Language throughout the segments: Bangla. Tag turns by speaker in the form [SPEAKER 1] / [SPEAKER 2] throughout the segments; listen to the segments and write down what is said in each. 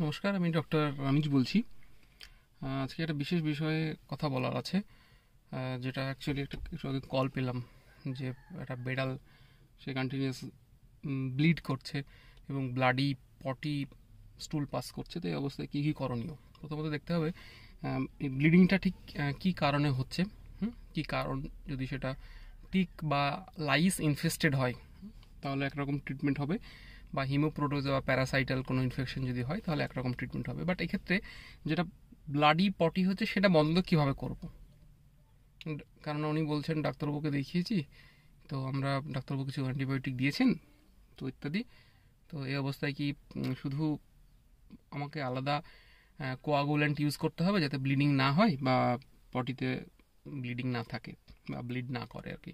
[SPEAKER 1] নমস্কার, আমি ডক্টর রামিজ বলছি। আজকে একটা বিশেষ বিষয়ে কথা বলার আছে, যেটা অ্যাকচুয়ালি একটু আগে কল পেলাম যে একটা বেড়াল সে কন্টিনিউয়াস ব্লিড করছে এবং ব্লাডি পটি স্টুল পাস করছে। তো এই অবস্থায় কী কী করণীয়? প্রথমত দেখতে হবে এই ব্লিডিংটা ঠিক কী কারণে হচ্ছে, কী কারণ। যদি সেটা টিক বা লাইস ইনফেস্টেড হয় তাহলে একরকম ট্রিটমেন্ট হবে, বা হিমোপ্রোটোজোয়া বা প্যারাসাইটাল কোনো ইনফেকশন যদি হয় তাহলে একরকম ট্রিটমেন্ট হবে। বাট এক্ষেত্রে যেটা ব্লাডি পটি হচ্ছে সেটা বন্ধ কীভাবে করব? কারণ উনি বলছেন ডাক্তারবাবুকে দেখিয়েছি, তো আমরা ডাক্তারবাবু কিছু অ্যান্টিবায়োটিক দিয়েছেন তো ইত্যাদি। তো এই অবস্থায় কি শুধু আমাকে আলাদা কোয়াগুল্যান্ট ইউজ করতে হবে যাতে ব্লিডিং না হয় বা পটিতে ব্লিডিং না থাকে বা ব্লিড না করে আর কি?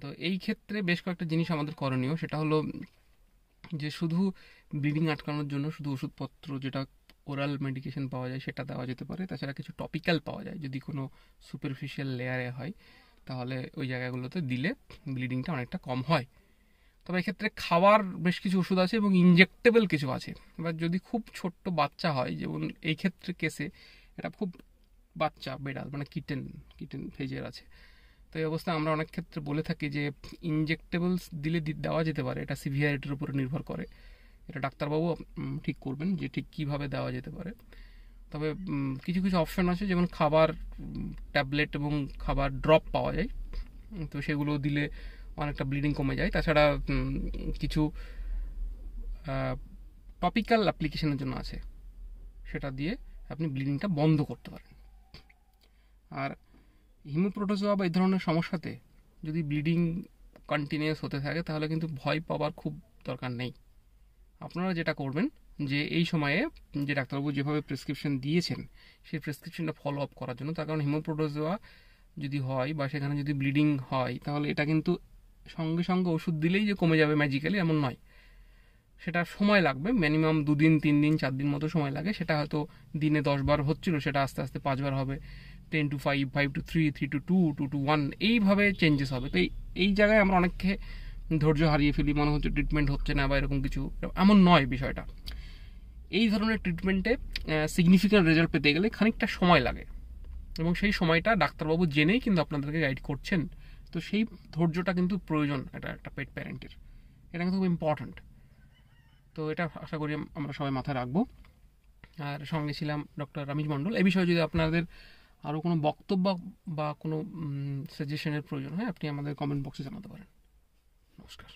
[SPEAKER 1] তো এই ক্ষেত্রে বেশ কয়েকটা জিনিস আমাদের করণীয়। সেটা হলো যে শুধু ব্লিডিং আটকানোর জন্য শুধু ওষুধপত্র, যেটা ওরাল মেডিকেশন পাওয়া যায় সেটা দেওয়া যেতে পারে। তাছাড়া কিছু টপিক্যাল পাওয়া যায়, যদি কোনো সুপারফিশিয়াল লেয়ারে হয় তাহলে ওই জায়গাগুলোতে দিলে ব্লিডিংটা অনেকটা কম হয়। তবে এক্ষেত্রে খাওয়ার বেশ কিছু ওষুধ আছে এবং ইনজেক্টেবল কিছু আছে। এবার যদি খুব ছোট্ট বাচ্চা হয়, যেমন এই ক্ষেত্রে কেসে এটা খুব বাচ্চা বেড়াল, মানে কিটেন ফেজের আছে, তো এই অবস্থায় আমরা অনেক ক্ষেত্রে বলে থাকি যে ইনজেক্টেবলস দিলে দেওয়া যেতে পারে। এটা সিভিয়ারিটির উপরে নির্ভর করে, এটা ডাক্তারবাবু ঠিক করবেন যে ঠিক কীভাবে দেওয়া যেতে পারে। তবে কিছু কিছু অপশন আছে, যেমন খাবার ট্যাবলেট এবং খাবার ড্রপ পাওয়া যায়, তো সেগুলো দিলে অনেকটা ব্লিডিং কমে যায়। তাছাড়া কিছু টপিক্যাল অ্যাপ্লিকেশনের জন্য আছে, সেটা দিয়ে আপনি ব্লিডিংটা বন্ধ করতে পারেন। আর হিমোপ্রোটোজোয়া বা এই ধরনের সমস্যাতে যদি ব্লিডিং কন্টিনিউয়াস হতে থাকে তাহলে কিন্তু ভয় পাওয়ার খুব দরকার নেই। আপনারা যেটা করবেন যে এই সময়ে যে ডাক্তারবাবু যেভাবে প্রেসক্রিপশন দিয়েছেন সেই প্রেসক্রিপশনটা ফলো আপ করার জন্য। তার কারণ হিমোপ্রোটোজোয়া যদি হয় বা সেখানে যদি ব্লিডিং হয় তাহলে এটা কিন্তু সঙ্গে সঙ্গে ওষুধ দিলেই যে কমে যাবে ম্যাজিক্যালি এমন নয়, সেটা সময় লাগবে। মিনিমাম 2 দিন 3 দিন 4 দিন মতো সময় লাগে। সেটা হয়তো দিনে 10 বার হচ্ছিল, সেটা আস্তে আস্তে 5 বার হবে, 10 to 5, 5 to 3, 3 to 2, 2 to 1, এইভাবে চেঞ্জেস হবে। তো এই জায়গায় আমরা অনেককে ধৈর্য হারিয়ে ফেলি, মনে হচ্ছে ট্রিটমেন্ট হচ্ছে না বা এরকম কিছু। এমন নয় বিষয়টা। এই ধরনের ট্রিটমেন্টে সিগনিফিক্যান্ট রেজাল্ট পেতে গেলে খানিকটা সময় লাগে, এবং সেই সময়টা ডাক্তারবাবু জেনেই কিন্তু আপনাদেরকে গাইড করছেন। তো সেই ধৈর্যটা কিন্তু প্রয়োজন একটা পেট প্যারেন্টের, এটা কিন্তু খুব ইম্পর্ট্যান্ট। তো এটা আশা করি আমরা সবাই মাথায় রাখবো। আর সঙ্গে ছিলাম ডক্টর রামিজ মণ্ডল। এই বিষয়ে যদি আপনাদের আরও কোনো বক্তব্য বা কোনো সাজেশনের প্রয়োজন হয়, আপনি আমাদের কমেন্ট বক্সে জানাতে পারেন। নমস্কার।